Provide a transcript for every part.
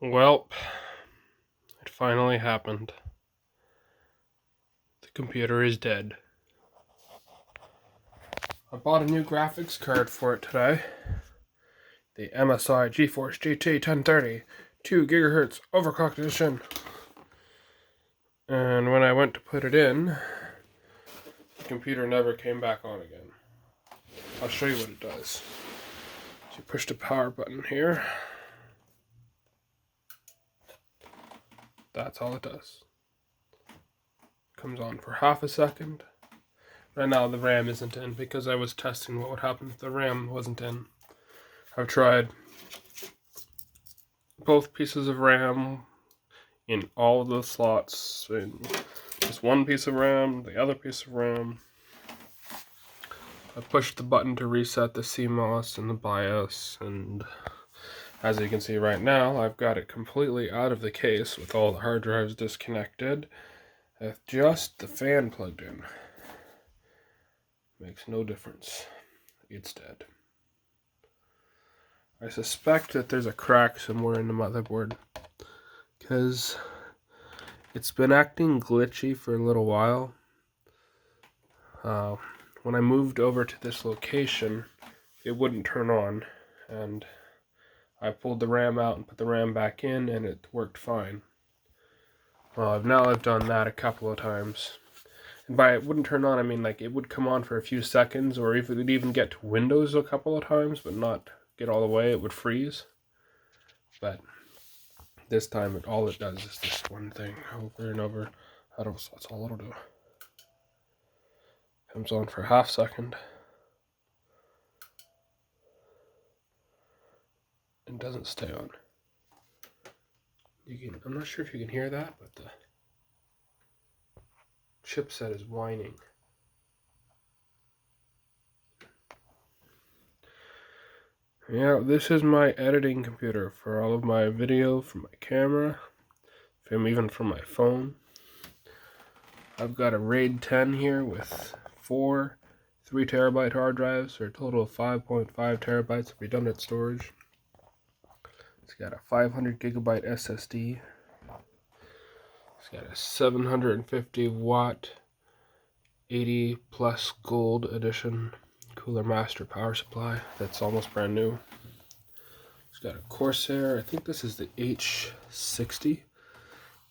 Well, it finally happened. The computer is dead. I bought a new graphics card for it today. The MSI GeForce GT 1030 2 GHz overclocked edition. And when I went to put it in, the computer never came back on again. I'll show you what it does. So you push the power button here. That's all it does. Comes on for half a second. Right now the RAM isn't in because I was testing what would happen if the RAM wasn't in. I've tried both pieces of RAM in all of the slots, in just one piece of RAM, the other piece of RAM. I pushed the button to reset the CMOS and the BIOS, and as you can see right now, I've got it completely out of the case with all the hard drives disconnected, with just the fan plugged in. Makes no difference. It's dead. I suspect that there's a crack somewhere in the motherboard, because it's been acting glitchy for a little while. When I moved over to this location, it wouldn't turn on, and I pulled the RAM out and put the RAM back in, and it worked fine. Well, I've done that a couple of times. And by it wouldn't turn on, I mean like it would come on for a few seconds, or if it would even get to Windows a couple of times, but not get all the way, it would freeze. But this time, all it does is this one thing over and over. That's all it'll do. Comes on for a half second. And doesn't stay on. I'm not sure if you can hear that, but the chipset is whining. Yeah, this is my editing computer for all of my video, from my camera, even from my phone. I've got a RAID 10 here with 4 3TB hard drives for a total of 5.5 terabytes of redundant storage. It's got a 500GB SSD. It's got a 750 watt 80 plus gold edition Cooler Master power supply that's almost brand new. It's got a Corsair, I think this is the H60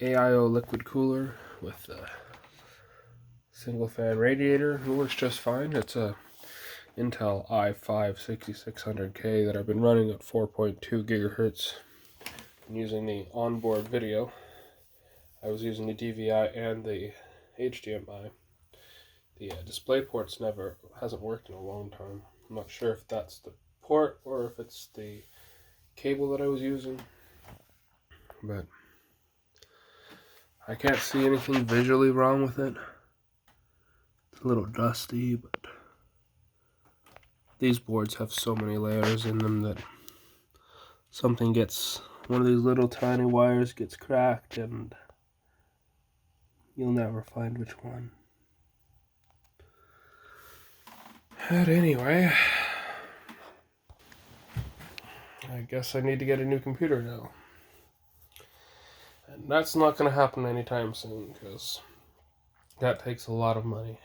AIO liquid cooler with a single fan radiator. It works just fine. It's a Intel i5 6600K that I've been running at 4.2 gigahertz. I'm using the onboard video. I was using the DVI and the HDMI. The display ports hasn't worked in a long time. I'm not sure if that's the port or if it's the cable that I was using, but I can't see anything visually wrong with it. It's a little dusty, but these boards have so many layers in them that one of these little tiny wires gets cracked and you'll never find which one. But anyway, I guess I need to get a new computer now. And that's not going to happen anytime soon, because that takes a lot of money.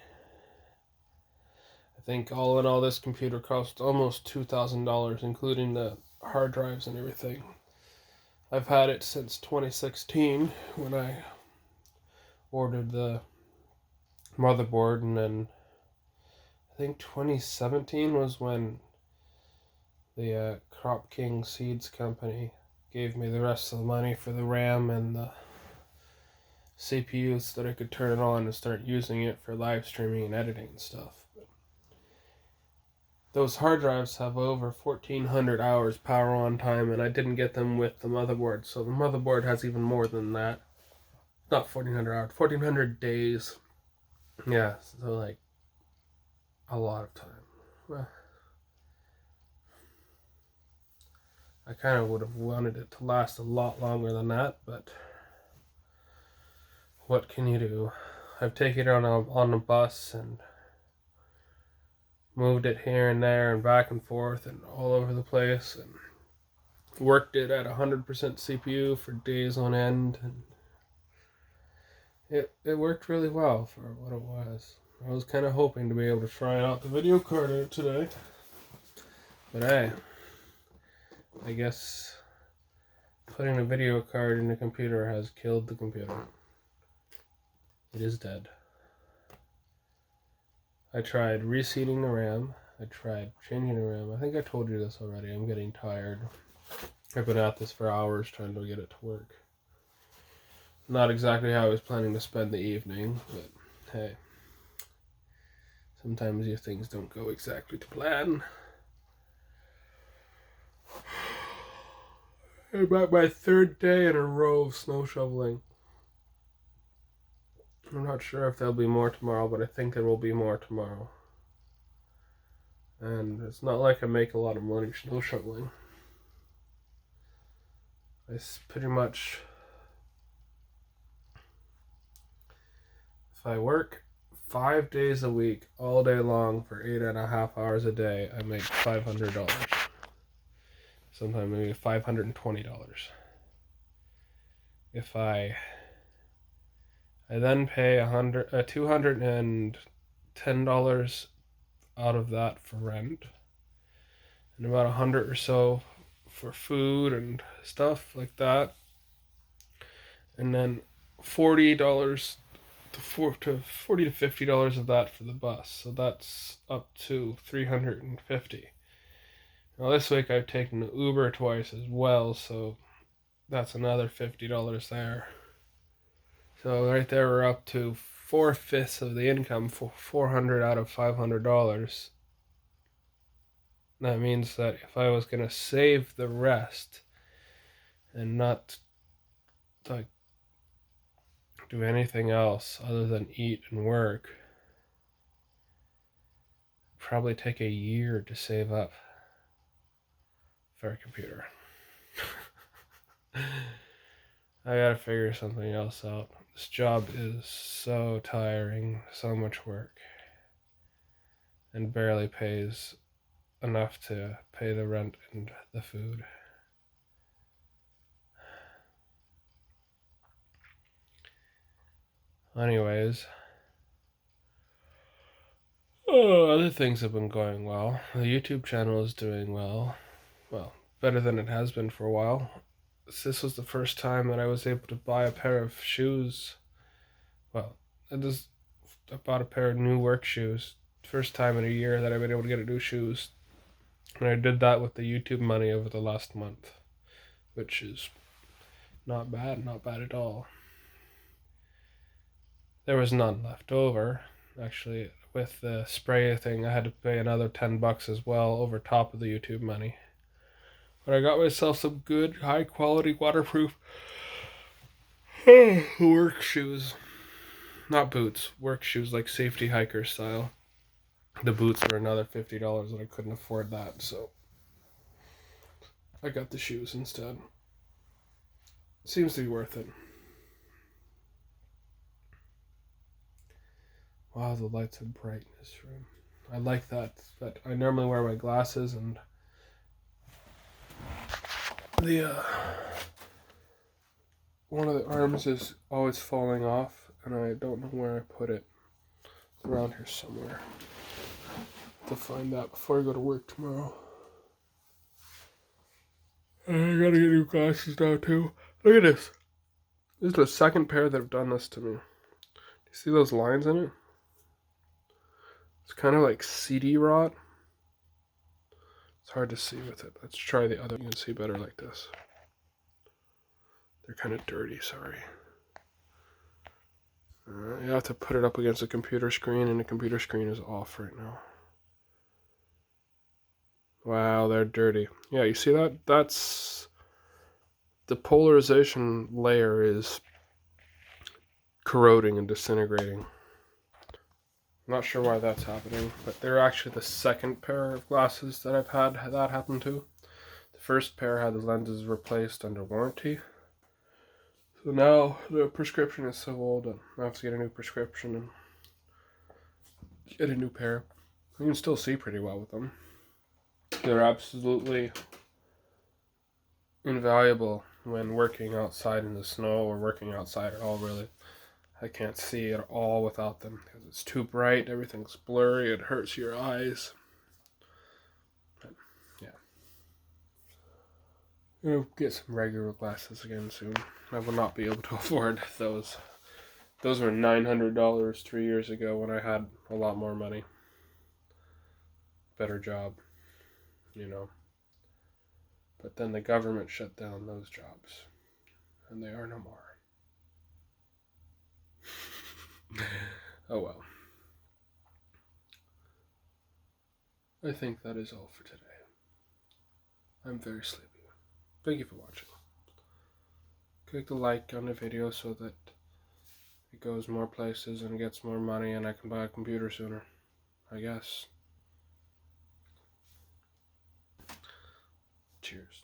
I think all in all this computer cost almost $2,000, including the hard drives and everything. I've had it since 2016 when I ordered the motherboard, and then I think 2017 was when the Crop King Seeds company gave me the rest of the money for the RAM and the CPU so that I could turn it on and start using it for live streaming and editing and stuff. But those hard drives have over 1,400 hours power on time, and I didn't get them with the motherboard, so the motherboard has even more than that. Not 1,400 hours, 1,400 days. Yeah, so like a lot of time. Well, I kind of would have wanted it to last a lot longer than that, but what can you do? I've taken it on a bus and moved it here and there and back and forth and all over the place, and Worked it at 100% CPU for days on end, and it worked really well for what it was. I was kind of hoping to be able to try out the video card in it today, but hey, I guess putting a video card in the computer has killed the computer. It is dead. I tried reseating the RAM. I tried changing the RAM. I think I told you this already. I'm getting tired. I've been at this for hours trying to get it to work. Not exactly how I was planning to spend the evening, but hey. Sometimes your things don't go exactly to plan. About my third day in a row of snow shoveling. I'm not sure if there'll be more tomorrow, but I think there will be more tomorrow. And it's not like I make a lot of money snow shoveling. It's pretty much, if I work 5 days a week, all day long for 8.5 hours a day, I make $500. Sometimes maybe $520. If I then pay $210 out of that for rent, and about 100 or so for food and stuff like that, and then $40 to $50 of that for the bus, so that's up to $350. Now this week I've taken the Uber twice as well, so that's another $50 there. So right there we're up to 4/5 of the income, for $400 out of $500. That means that if I was gonna save the rest and not like do anything else other than eat and work, probably take a year to save up for a computer. I gotta figure something else out. This job is so tiring, so much work, and barely pays enough to pay the rent and the food. Anyways, other things have been going well. The YouTube channel is doing well. Well, better than it has been for a while. This was the first time that I was able to buy a pair of shoes. Well, I bought a pair of new work shoes. First time in a year that I've been able to get new shoes. And I did that with the YouTube money over the last month, which is not bad at all. There was none left over. Actually, with the spray thing, I had to pay another $10 as well over top of the YouTube money. But I got myself some good, high quality, waterproof work shoes. Not boots, work shoes, like safety hiker style. The boots were another $50 and I couldn't afford that, so I got the shoes instead. Seems to be worth it. Wow, the lights are bright in this room. I like that, but I normally wear my glasses and the one of the arms is always falling off and I don't know where I put it. It's around here somewhere. To find that before I go to work tomorrow. And I gotta get new glasses now too. Look at this. This is the second pair that have done this to me. Do you see those lines in it? It's kind of like CD rot. It's hard to see with it. Let's try the other. You can see better like this. They're kind of dirty, sorry. You have to put it up against a computer screen, and the computer screen is off right now. Wow, they're dirty. Yeah, you see that? That's the polarization layer is corroding and disintegrating. I'm not sure why that's happening, but they're actually the second pair of glasses that I've had that happen to. The first pair had the lenses replaced under warranty. So now the prescription is so old, I have to get a new prescription and get a new pair. You can still see pretty well with them. They're absolutely invaluable when working outside in the snow or working outside at all, really. I can't see at all without them because it's too bright, everything's blurry, it hurts your eyes. But, yeah. I'll get some regular glasses again soon. I will not be able to afford those. Those were $900 3 years ago when I had a lot more money. Better job, you know. But then the government shut down those jobs, and they are no more. Oh well. I think that is all for today. I'm very sleepy. Thank you for watching. Click the like on the video so that it goes more places and gets more money and I can buy a computer sooner, I guess. Cheers.